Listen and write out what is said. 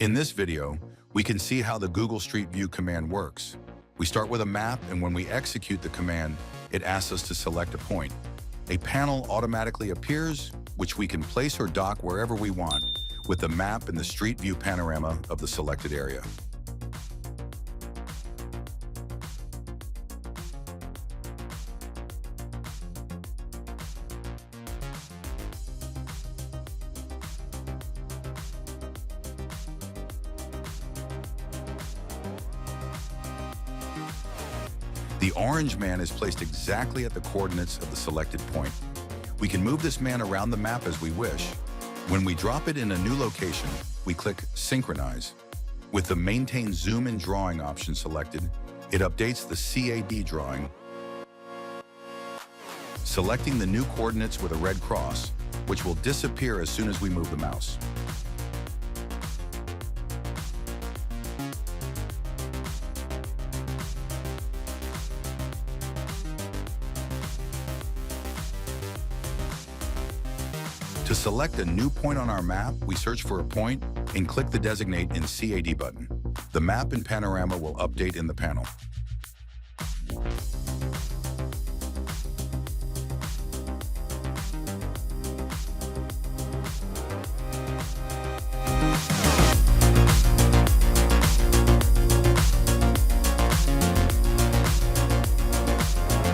In this video, we can see how the Google Street View command works. We start with a map, and when we execute the command, it asks us to select a point. A panel automatically appears, which we can place or dock wherever we want, with the map and the Street View panorama of the selected area. The orange man is placed exactly at the coordinates of the selected point. We can move this man around the map as we wish. When we drop it in a new location, we click Synchronize. With the Maintain Zoom and Drawing option selected, it updates the CAD drawing, selecting the new coordinates with a red cross, which will disappear as soon as we move the mouse. To select a new point on our map, we search for a point and click the Designate in CAD button. The map and panorama will update in the panel.